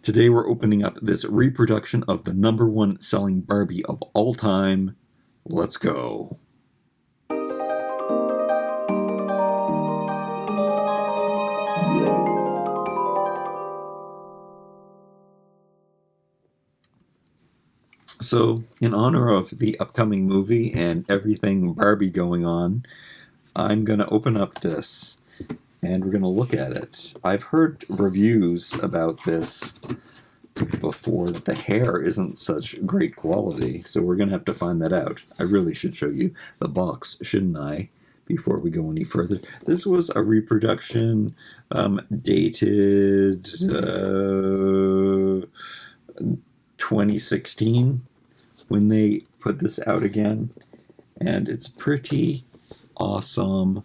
Today we're opening up this reproduction of the #1 selling Barbie of all time. Let's go. So, in honor of the upcoming movie and everything Barbie going on, I'm going to open up this and we're going to look at it. I've heard reviews about this before that the hair isn't such great quality, so we're going to have to find that out. I really should show you the box, shouldn't I, before we go any further. This was a reproduction dated 2016 when they put this out again, and it's pretty awesome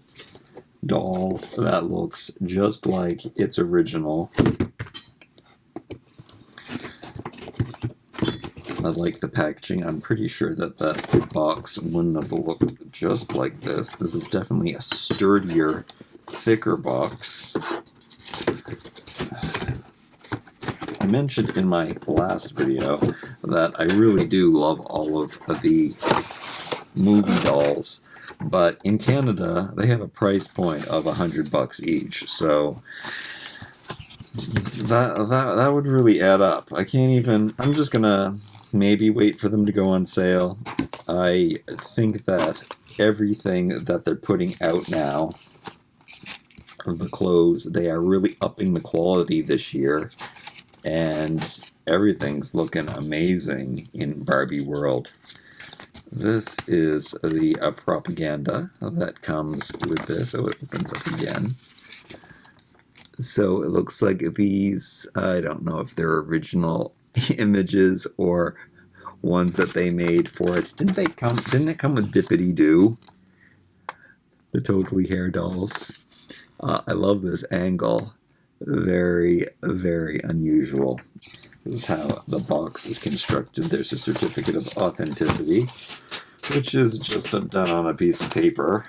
doll that looks just like its original. I like the packaging. I'm pretty sure that that box wouldn't have looked just like this. This is definitely a sturdier, thicker box. I mentioned in my last video that I really do love all of the movie dolls, but in Canada they have a price point of $100 each, so that would really add up. I can't even. I'm just gonna maybe wait for them to go on sale. I think that everything that they're putting out now of the clothes, they are really upping the quality this year, and everything's looking amazing in Barbie world. This is the propaganda that comes with this. Oh, it opens up again. So it looks like these, I don't know if they're original images or ones that they made for it. Didn't it come with Dippity Doo? The Totally Hair dolls. I love this angle. Very, very unusual. This is how the box is constructed. There's a certificate of authenticity, which is just done on a piece of paper.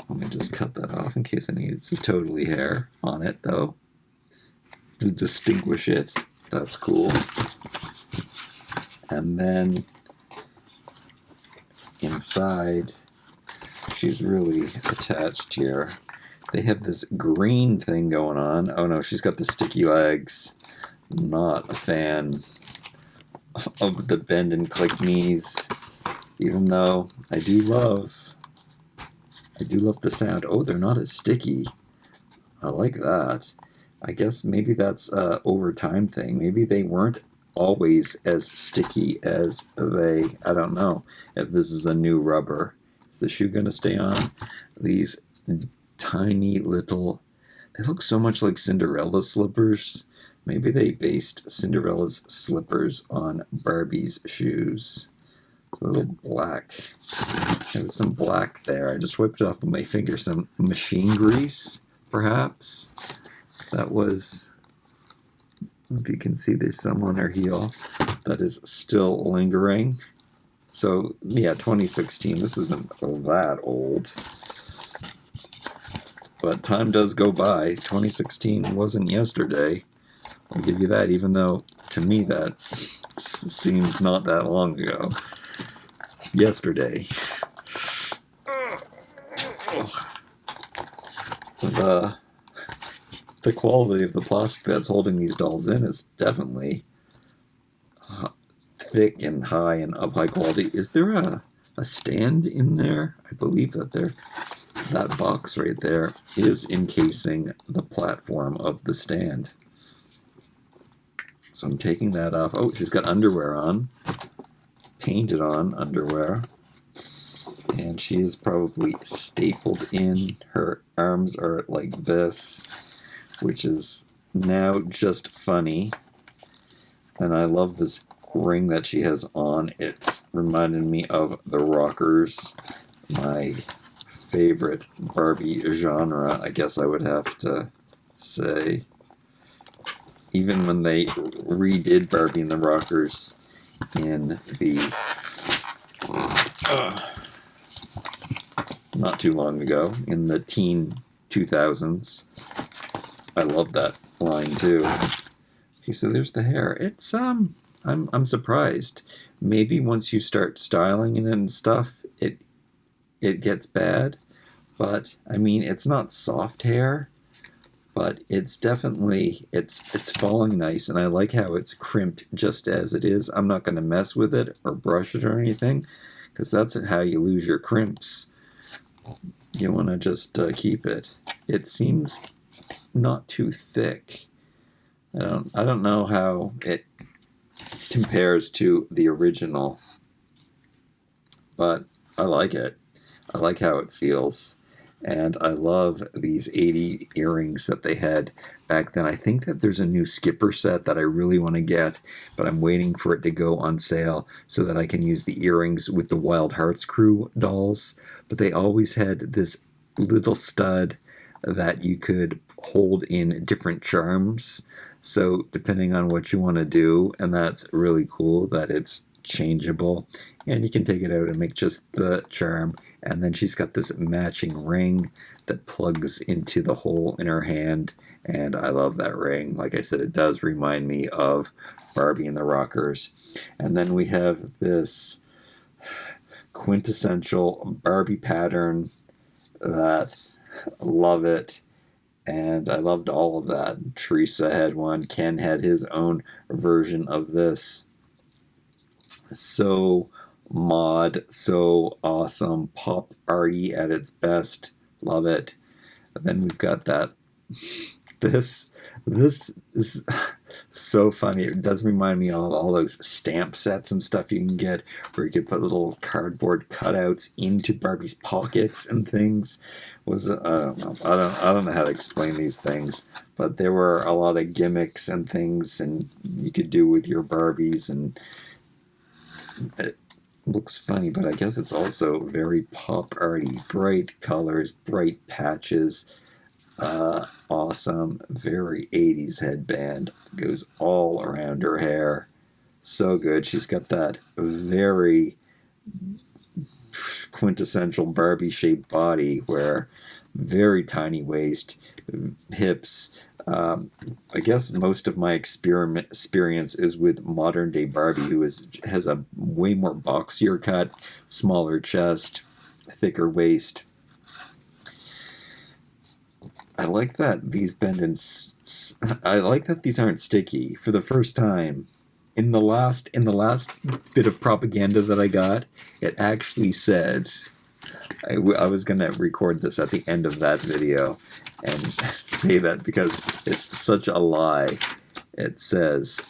Let me just cut that off in case I need it. It says Totally Hair on it, though, to distinguish it. That's cool. And then inside, she's really attached here. They have this green thing going on. Oh no, she's got the sticky legs. Not a fan of the bend and click knees, even though I do love the sound. Oh, they're not as sticky. I like that. I guess maybe that's a over time thing. Maybe they weren't always as sticky as I don't know if this is a new rubber. Is the shoe going to stay on? These tiny little, they look so much like Cinderella slippers. Maybe they based Cinderella's slippers on Barbie's shoes. It's a little black. There's some black there. I just wiped it off with my finger. Some machine grease, perhaps. That was, if you can see, there's some on her heel that is still lingering. So, yeah, 2016. This isn't that old. But time does go by. 2016 wasn't yesterday. I'll give you that, even though, to me, that seems not that long ago. Yesterday. The quality of the plastic that's holding these dolls in is definitely thick and high and of high quality. Is there a stand in there? I believe that that box right there is encasing the platform of the stand. So I'm taking that off. Oh, she's got underwear on. Painted on underwear. And she is probably stapled in. Her arms are like this, which is now just funny. And I love this ring that she has on. It's reminded me of the Rockers, my favorite Barbie genre, I guess I would have to say. Even when they redid Barbie and the Rockers in the not too long ago, in the teen 2000s, I love that line too. Okay, so there's the hair. It's I'm surprised. Maybe once you start styling it and stuff, it gets bad. But I mean, it's not soft hair, but it's definitely it's falling nice, and I like how it's crimped just as it is. I'm not going to mess with it or brush it or anything, because that's how you lose your crimps. You want to just keep it. It seems not too thick. I don't know how it compares to the original, but I like it. I like how it feels. And I love these 80 earrings that they had back then. I think that there's a new Skipper set that I really want to get, but I'm waiting for it to go on sale so that I can use the earrings with the Wild Hearts crew dolls. But they always had this little stud that you could hold in different charms. So depending on what you want to do, and that's really cool that it's changeable, and you can take it out and make just the charm. And then she's got this matching ring that plugs into the hole in her hand, and I love that ring. Like I said, it does remind me of Barbie and the Rockers. And then we have this quintessential Barbie pattern that love it. And I loved all of that. Teresa had one. Ken had his own version of this. So mod, so awesome. Pop arty at its best. Love it. And then we've got that. This is so funny. It does remind me of all those stamp sets and stuff you can get, where you could put little cardboard cutouts into Barbie's pockets and things. I don't know how to explain these things, but there were a lot of gimmicks and things, and you could do with your Barbies, and it looks funny, but I guess it's also very pop arty. Bright colors, bright patches. Awesome, very 80s headband. Goes all around her hair. So good. She's got that very quintessential Barbie shaped body, where very tiny waist, hips. I guess most of my experience is with modern day Barbie, who has a way more boxier cut, smaller chest, thicker waist. I like that these I like that these aren't sticky. For the first time, in the last bit of propaganda that I got, it actually said, I was going to record this at the end of that video and say that because it's such a lie. It says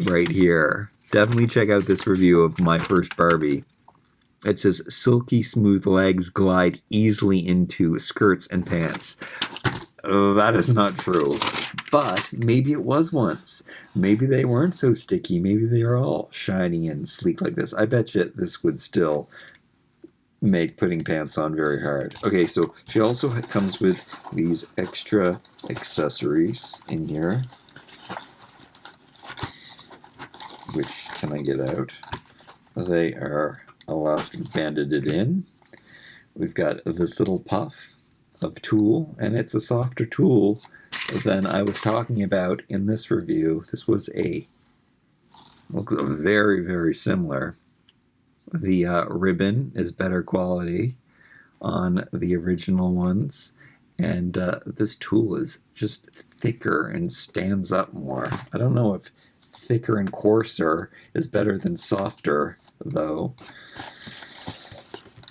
right here, definitely check out this review of my first Barbie. It says, silky smooth legs glide easily into skirts and pants. That is not true. But maybe it was once. Maybe they weren't so sticky. Maybe they are all shiny and sleek like this. I bet you this would still make putting pants on very hard. Okay, so she also comes with these extra accessories in here. Which, can I get out? They are elastic banded it in. We've got this little puff of tulle, and it's a softer tulle than I was talking about in this review. This was looks very, very similar. The ribbon is better quality on the original ones, and this tulle is just thicker and stands up more. I don't know if thicker and coarser is better than softer, though.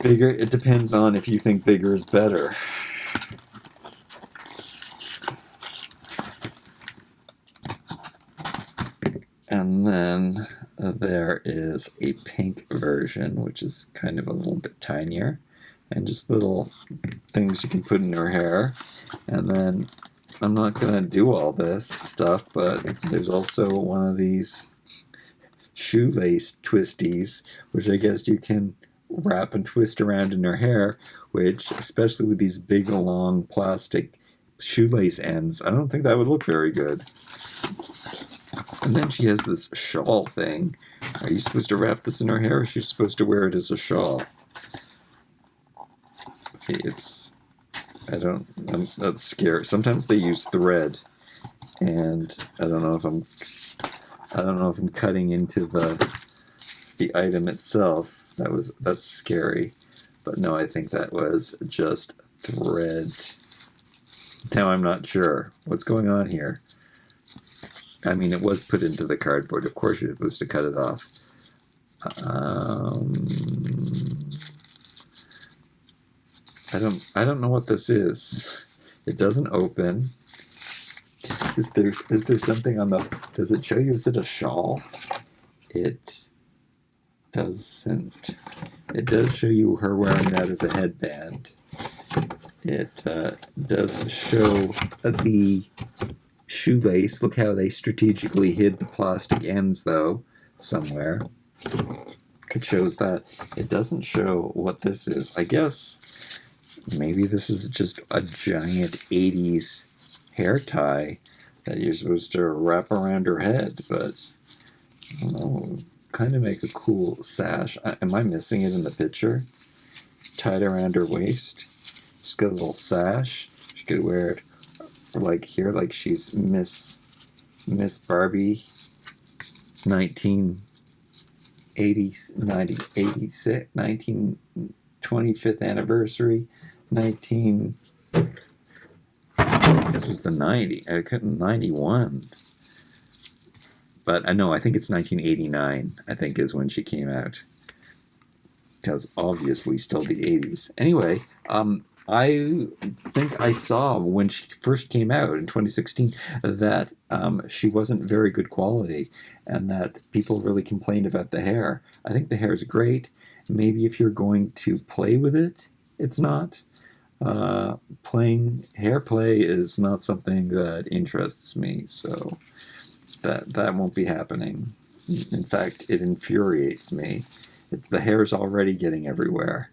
Bigger, it depends on if you think bigger is better. And then there is a pink version, which is kind of a little bit tinier, and just little things you can put in your hair. And then I'm not going to do all this stuff, but there's also one of these shoelace twisties, which I guess you can wrap and twist around in her hair, which, especially with these big, long plastic shoelace ends, I don't think that would look very good. And then she has this shawl thing. Are you supposed to wrap this in her hair, or is she supposed to wear it as a shawl? Okay, That's scary. Sometimes they use thread, and I don't know if I'm cutting into the item itself. That's scary. But no, I think that was just thread. Now I'm not sure what's going on here. I mean, it was put into the cardboard. Of course you're supposed to cut it off. I don't know what this is. It doesn't open. Is there something on the... Does it show you? Is it a shawl? It doesn't. It does show you her wearing that as a headband. It does show the shoelace. Look how they strategically hid the plastic ends, though, somewhere. It shows that. It doesn't show what this is. I guess maybe this is just a giant 80s hair tie that you're supposed to wrap around her head, but I don't know, kind of make a cool sash. Am I missing it in the picture? Tied around her waist. She's got a little sash. She could wear it like here, like she's Miss Barbie 1925th anniversary, this was the 91. But I know, I think it's 1989, I think is when she came out. Because obviously still the 80s. Anyway, I think I saw when she first came out in 2016 that she wasn't very good quality and that people really complained about the hair. I think the hair is great. Maybe if you're going to play with it, it's not. Hair play is not something that interests me, so that won't be happening. In fact, it infuriates me. The hair's already getting everywhere.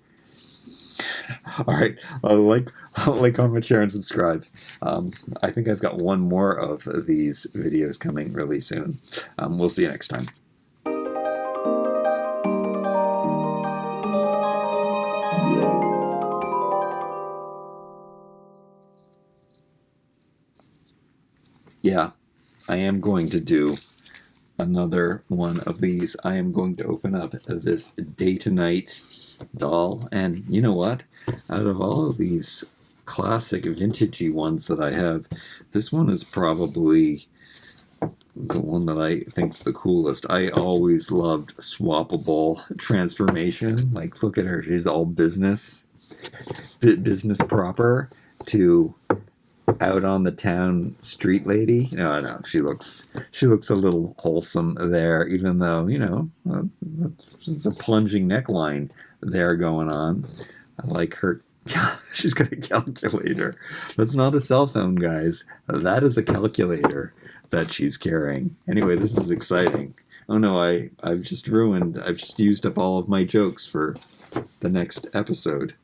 All right, like, comment, share, and subscribe. I think I've got one more of these videos coming really soon. We'll see you next time. Yeah, I am going to do another one of these. I am going to open up this Day to Night doll, and you know what? Out of all of these classic vintagey ones that I have, this one is probably the one that I think's the coolest. I always loved swappable transformation. Like, look at her. She's all business proper to out on the town street lady. No, she looks a little wholesome there, even though, there's a plunging neckline there going on. I like her. She's got a calculator. That's not a cell phone, guys. That is a calculator that she's carrying. Anyway, this is exciting. Oh no, I've just used up all of my jokes for the next episode.